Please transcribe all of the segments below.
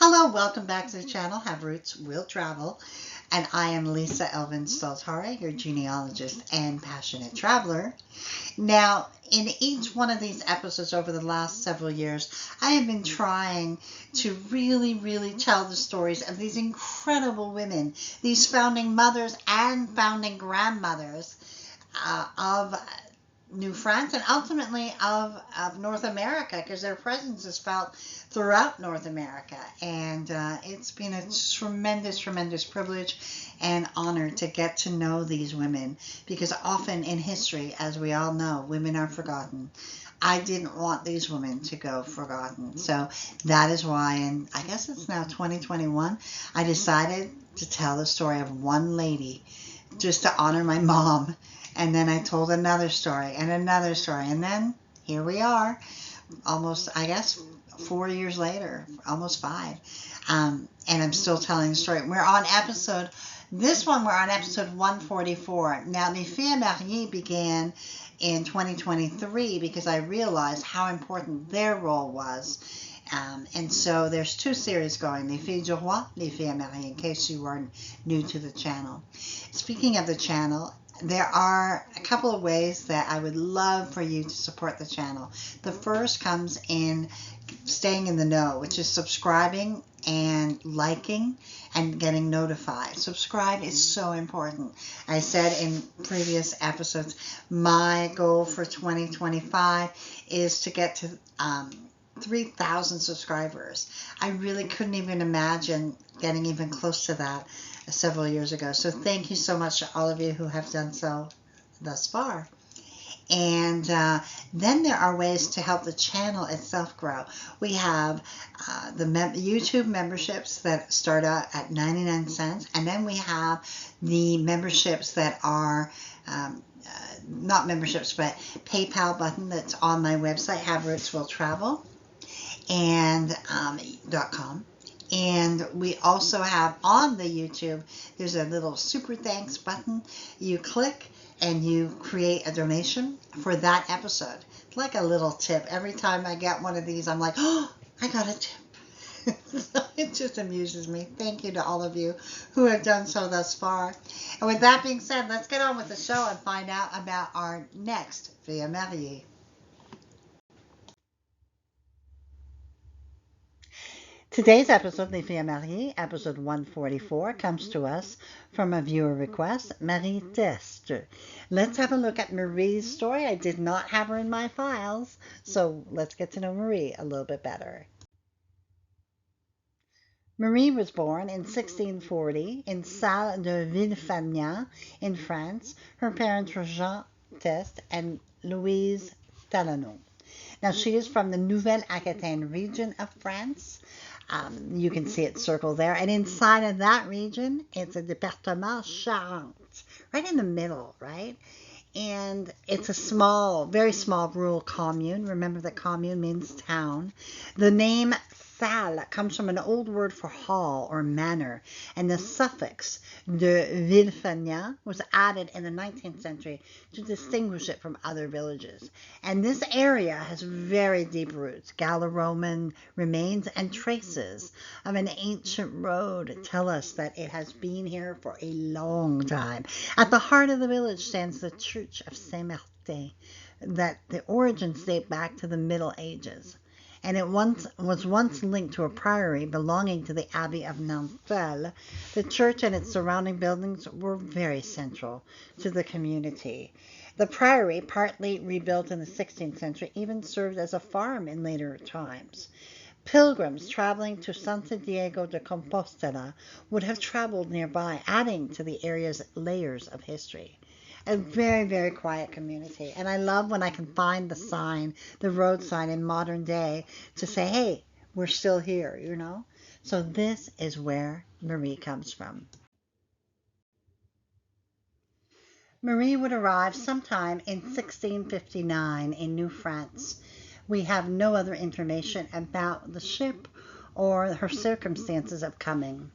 Hello, welcome back to the channel, Have Roots, Will Travel, and I am Lisa Elvin Staltara, your genealogist and passionate traveler. Now, in each one of these episodes over the last several years, I have been trying to really tell the stories of these incredible women, these founding mothers and founding grandmothers of New France and ultimately of North America, because their presence is felt throughout North America. And it's been a tremendous privilege and honor to get to know these women, because often in history, as we all know, women are forgotten. I didn't want these women to go forgotten. So that is why, and I guess it's now 2021, I decided to tell the story of one lady just to honor my mom. And then I told another story and another story. And then here we are, almost, I guess, 4 years later, almost 5. And I'm still telling the story. We're on episode 144. Now, Les Filles Mariées began in 2023 because I realized how important their role was. And so there's 2 series going, Les Filles du Roi, Les Filles Mariées, in case you weren't new to the channel. Speaking of the channel, there are a couple of ways that I would love for you to support the channel. The first comes in staying in the know, which is subscribing and liking and getting notified. Subscribe is so important. I said in previous episodes, my goal for 2025 is to get to 3,000 subscribers. I really couldn't even imagine getting even close to that several years ago. So thank you so much to all of you who have done so thus far. And then there are ways to help the channel itself grow. We have the YouTube memberships that start out at 99 cents. And then we have the memberships that are not memberships, but PayPal button that's on my website, haverootswilltravel and .com. And we also have on the YouTube, there's a little super thanks button. You click and you create a donation for that episode. It's like a little tip. Every time I get one of these, I'm like, oh, I got a tip. So it just amuses me. Thank you to all of you who have done so thus far. And with that being said, let's get on with the show and find out about our next Fille Mariée. Today's episode, Les Filles Mariées, episode 144, comes to us from a viewer request, Marie Teste. Let's have a look at Marie's story. I did not have her in my files, so let's get to know Marie a little bit better. Marie was born in 1640 in Salle de Villefagnan in France. Her parents were Jean Teste and Louise Talonneau. Now, she is from the Nouvelle-Aquitaine region of France. You can see it circled there. And inside of that region, it's a département Charente, right in the middle, right? And it's a small, very small rural commune. Remember that commune means town. The name Salle comes from an old word for hall or manor, and the suffix de Villefagnan was added in the 19th century to distinguish it from other villages. And this area has very deep roots. Gallo-Roman remains and traces of an ancient road tell us that it has been here for a long time. At the heart of the village stands the Church of Saint-Martin, that the origins date back to the Middle Ages. And it was once linked to a priory belonging to the Abbey of Nantel. The church and its surrounding buildings were very central to the community. The priory, partly rebuilt in the 16th century, even served as a farm in later times. Pilgrims traveling to Santiago de Compostela would have traveled nearby, adding to the area's layers of history. A very quiet community. And I love when I can find the sign, the road sign in modern day to say, hey, we're still here, you know? So this is where Marie comes from. Marie would arrive sometime in 1659 in New France. We have no other information about the ship or her circumstances of coming.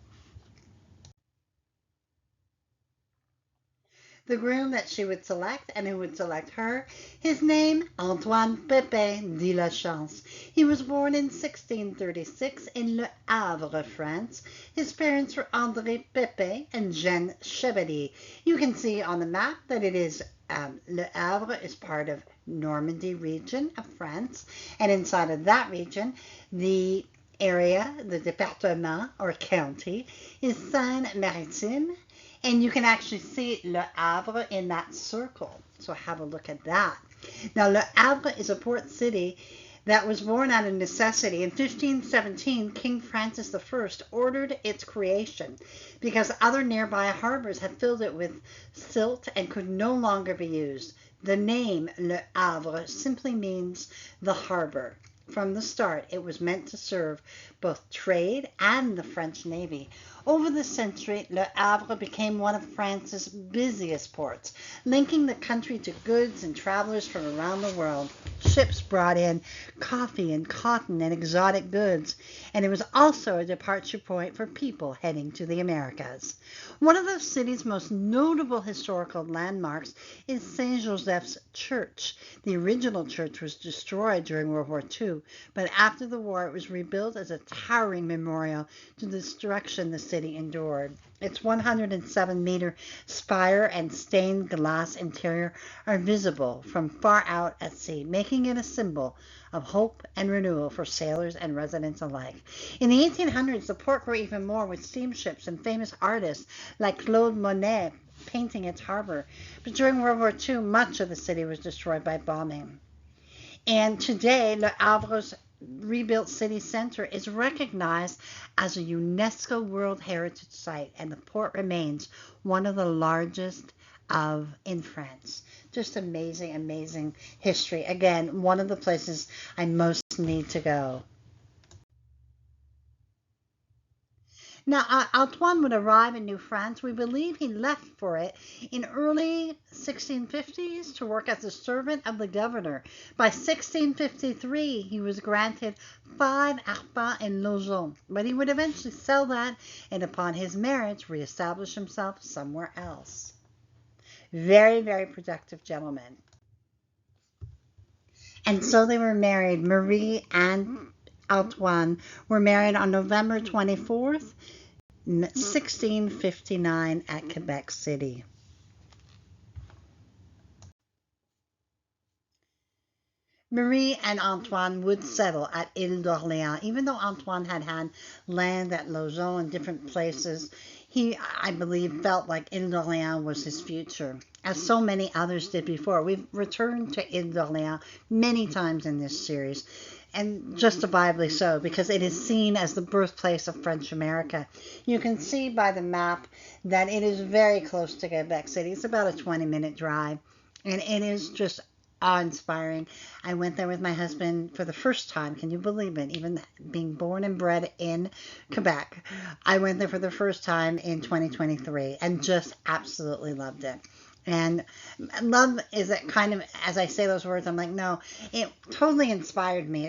the groom that she would select and who would select her. His name, Antoine Pepin de la Chance. He was born in 1636 in Le Havre, France. His parents were André Pepin and Jeanne Chevalier. You can see on the map that it is Le Havre is part of Normandy region of France, and inside of that region, the area, the département or county, is Seine-Maritime, and you can actually see Le Havre in that circle. So have a look at that. Now, Le Havre is a port city that was born out of necessity. In 1517, King Francis I ordered its creation because other nearby harbors had filled it with silt and could no longer be used. The name Le Havre simply means the harbor. From the start, it was meant to serve both trade and the French Navy. Over the century, Le Havre became one of France's busiest ports, linking the country to goods and travelers from around the world. Ships brought in coffee and cotton and exotic goods, and it was also a departure point for people heading to the Americas. One of the city's most notable historical landmarks is Saint Joseph's Church. The original church was destroyed during World War II, but after the war it was rebuilt as a towering memorial to the destruction the city endured. Its 107-meter spire and stained glass interior are visible from far out at sea, making it a symbol of hope and renewal for sailors and residents alike. In the 1800s, the port grew even more with steamships and famous artists like Claude Monet painting its harbor. But during World War II, much of the city was destroyed by bombing. And today, Le Havre's rebuilt city center is recognized as a UNESCO World Heritage Site, and the port remains one of the largest in France. Just amazing, amazing history. Again, one of the places I most need to go. Now, Antoine would arrive in New France. We believe he left for it in early 1650s to work as a servant of the governor. By 1653, he was granted 5 arpents in Lausanne, but he would eventually sell that and upon his marriage, reestablish himself somewhere else. Very, very productive gentleman. And so they were married. Marie and Antoine were married on November 24th, 1659 at Quebec City. Marie and Antoine would settle at Ile d'Orléans. Even though Antoine had had land at Lausanne and different places, he, I believe, felt like Ile d'Orléans was his future, as so many others did before. We've returned to Ile d'Orléans many times in this series, and justifiably so, because it is seen as the birthplace of French America. You can see by the map that it is very close to Quebec City. It's about a 20-minute drive, and it is just awe-inspiring. I went there with my husband for the first time. Can you believe it? Even being born and bred in Quebec, I went there for the first time in 2023 and just absolutely loved it. And love is that kind of, as I say those words, I'm like, no, it totally inspired me.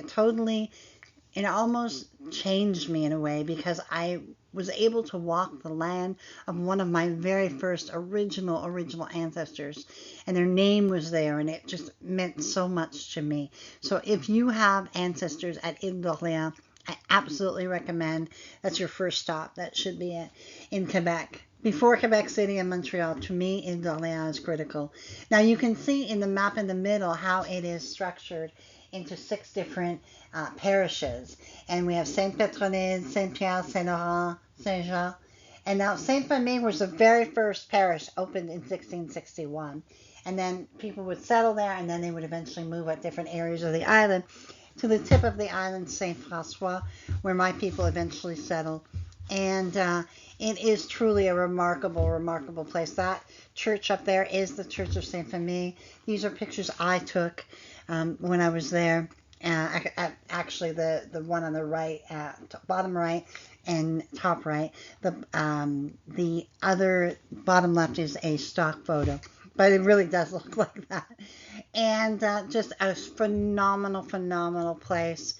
It almost changed me in a way, because I was able to walk the land of one of my very first original ancestors, and their name was there, and it just meant so much to me. So if you have ancestors at Ile d'Orléans, I absolutely recommend that's your first stop. That should be it in Quebec. Before Quebec City and Montreal, to me, Ile d'Orléans is critical. Now you can see in the map in the middle how it is structured into 6 different parishes. And we have Sainte-Pétronide, Saint-Pierre, Saint-Laurent, Saint-Jean. And now Sainte-Famille was the very first parish, opened in 1661. And then people would settle there, and then they would eventually move at different areas of the island to the tip of the island, Saint-François, where my people eventually settled. And it is truly a remarkable place. That church up there is the Church of Saint Famille. These are pictures I took when I was there. Actually, the one on the right, bottom right and top right. The other bottom left is a stock photo, but it really does look like that. And just a phenomenal place.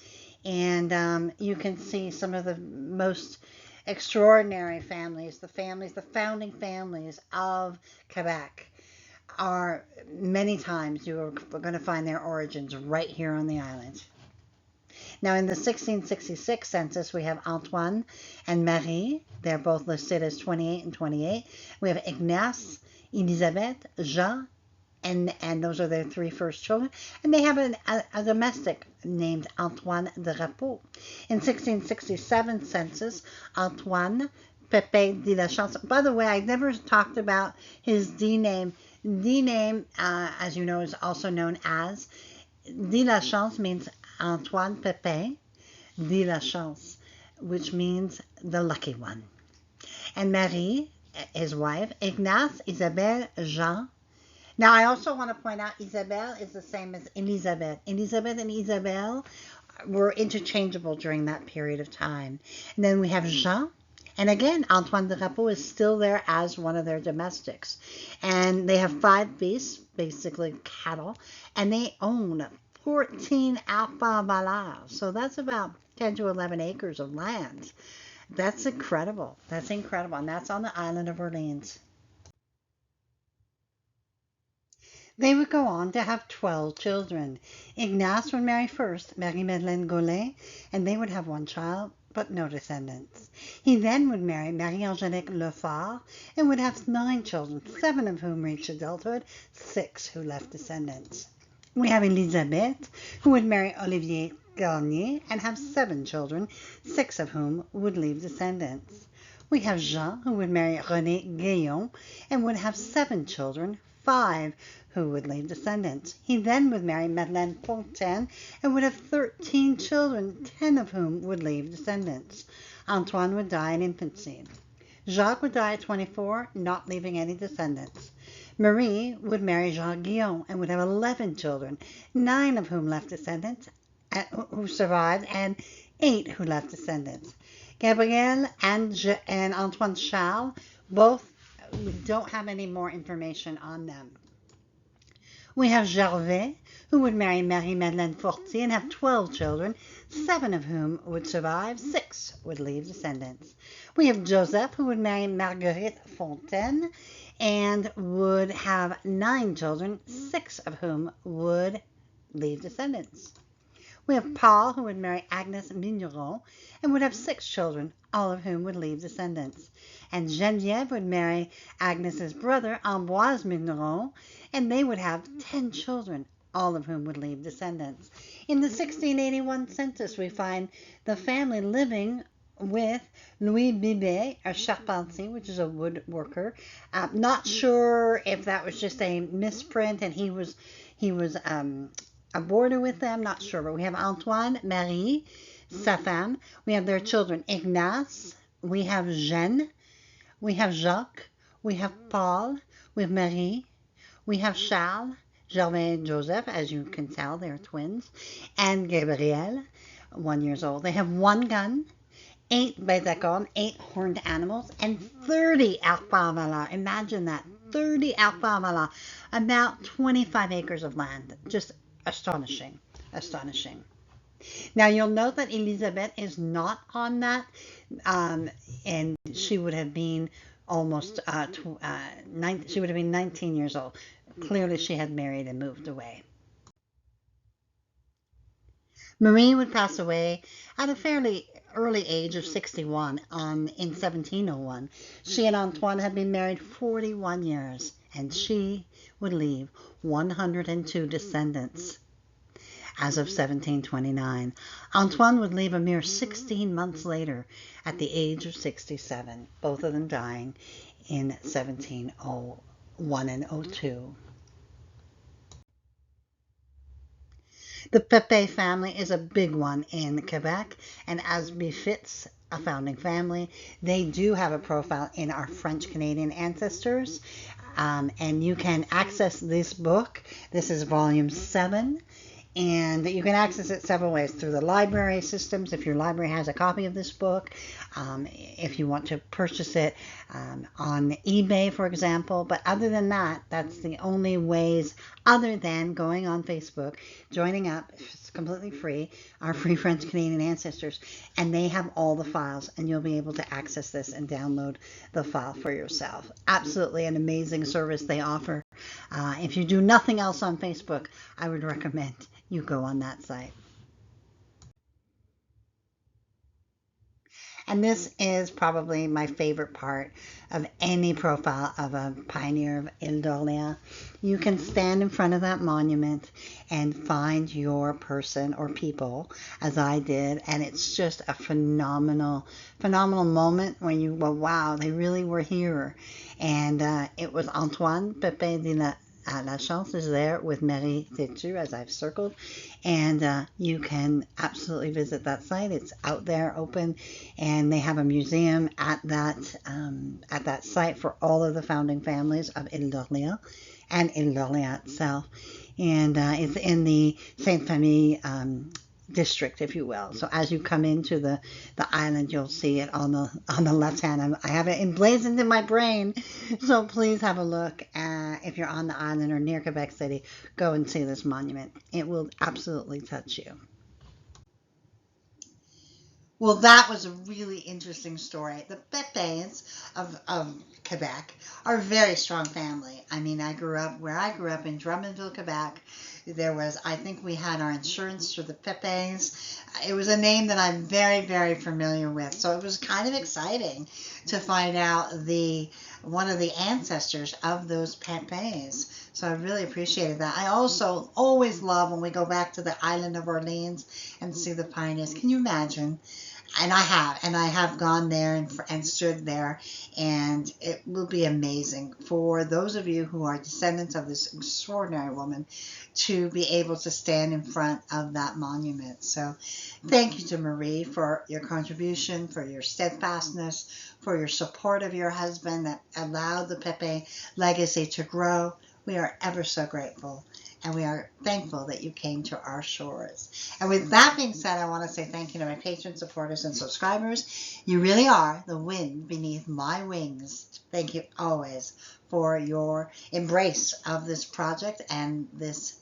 And you can see some of the most extraordinary families, the founding families of Quebec. are many times you're going to find their origins right here on the island. Now, in the 1666 census, we have Antoine and Marie. They're both listed as 28 and 28. We have Ignace, Elisabeth, Jean, and those are their three first children. And they have a domestic named Antoine de Rapeau. In 1667 census, Antoine Pepin de la Chance. By the way, I never talked about his D name. D name, as you know, is also known as de la Chance, means Antoine Pepin de la Chance, which means the lucky one. And Marie, his wife, Ignace, Isabelle, Jean. Now, I also want to point out Isabelle is the same as Elisabeth. Elisabeth and Isabelle were interchangeable during that period of time. And then we have Jean. And again, Antoine de Rapeau is still there as one of their domestics. And they have 5 beasts, basically cattle, and they own 14 alpha-valars. So that's about 10 to 11 acres of land. That's incredible. That's incredible. And that's on the island of Orleans. They would go on to have 12 children. Ignace would marry first Marie-Madeleine Gaulin, and they would have 1 child, but no descendants. He then would marry Marie-Angélique Laforest and would have 9 children, 7 of whom reached adulthood, 6 who left descendants. We have Elisabeth, who would marry Olivier Gagne and have 7 children, 6 of whom would leave descendants. We have Jean, who would marry René Guillon and would have 7 children, 5 who would leave descendants. He then would marry Madeleine Fontaine and would have 13 children, 10 of whom would leave descendants. Antoine would die in infancy. Jacques would die at 24, not leaving any descendants. Marie would marry Jean Guillon and would have 11 children, 9 of whom left descendants, who survived, and 8 who left descendants. Gabrielle and Antoine Charles, both, we don't have any more information on them. We have Gervais, who would marry Marie-Madeleine Fortier and have 12 children, 7 of whom would survive, 6 would leave descendants. We have Joseph, who would marry Marguerite Fontaine and would have 9 children, 6 of whom would leave descendants. We have Paul, who would marry Agnes Migneron and would have 6 children, all of whom would leave descendants. And Geneviève would marry Agnes's brother, Ambroise Migneron, and they would have 10 children, all of whom would leave descendants. In the 1681 census, we find the family living with Louis Bibet, a charpentier, which is a woodworker. Not sure if that was just a misprint and he was a boarder with them, not sure. But we have Antoine, Marie, sa femme. We have their children, Ignace. We have Jeanne. We have Jacques. We have Paul. We have Marie. We have Charles, Gervais, and Joseph. As you can tell, they're twins. And Gabrielle, 1 year old. They have 1 gun, 8 bêtes 8 horned animals, and 30 alpha-valars. Imagine that, 30 alpha-valars, about 25 acres of land. Just astonishing, astonishing. Now you'll note that Elisabeth is not on that, and she would have been almost she would have been 19 years old. Clearly she had married and moved away. Marie would pass away at a fairly early age of 61 in 1701. She and Antoine had been married 41 years, and she would leave 102 descendants. As of 1729, Antoine would leave a mere 16 months later at the age of 67, both of them dying in 1701 and 02. The Pepin family is a big one in Quebec, and as befits a founding family, they do have a profile in our French-Canadian ancestors, and you can access this book. This is volume 7. And you can access it several ways through the library systems, if your library has a copy of this book, if you want to purchase it on eBay, for example. But other than that, that's the only ways, other than going on Facebook, joining up, it's completely free, our Free French Canadian Ancestors, and they have all the files, and you'll be able to access this and download the file for yourself. Absolutely an amazing service they offer If you do nothing else on Facebook, I would recommend you go on that site. And this is probably my favorite part of any profile of a pioneer of Ile d'Orléans. You can stand in front of that monument and find your person or people, as I did, and it's just a phenomenal, phenomenal moment when you go, wow, they really were here. And it was Antoine Pepin de La Chance is there with Marie Teste, as I've circled, and you can absolutely visit that site. It's out there, open, and they have a museum at that site for all of the founding families of Ile d'Orléans and Ile d'Orléans itself, and it's in the Sainte Famille district, if you will. So as you come into the island, you'll see it on the left hand. I have it emblazoned in my brain, so please have a look. If you're on the island or near Quebec City, go and see this monument. It will absolutely touch you. Well, that was a really interesting story. The Pepins of Quebec are a very strong family. I mean, where I grew up in Drummondville, Quebec. I think we had our insurance through the Pepins. It was a name that I'm very, very familiar with. So it was kind of exciting to find out one of the ancestors of those Pepins. So I really appreciated that. I also always love when we go back to the island of Orleans and see the pioneers. Can you imagine? And I have gone there and stood there, and it will be amazing for those of you who are descendants of this extraordinary woman to be able to stand in front of that monument. So thank you to Marie for your contribution, for your steadfastness, for your support of your husband that allowed the Pepin legacy to grow. We are ever so grateful. And we are thankful that you came to our shores. And with that being said, I want to say thank you to my patrons, supporters, and subscribers. You really are the wind beneath my wings. Thank you always for your embrace of this project and this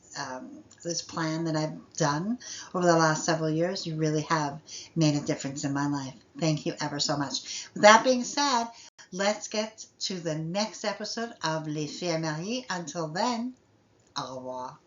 plan that I've done over the last several years. You really have made a difference in my life. Thank you ever so much. With that being said, let's get to the next episode of Les Filles Mariées. Until then, au revoir.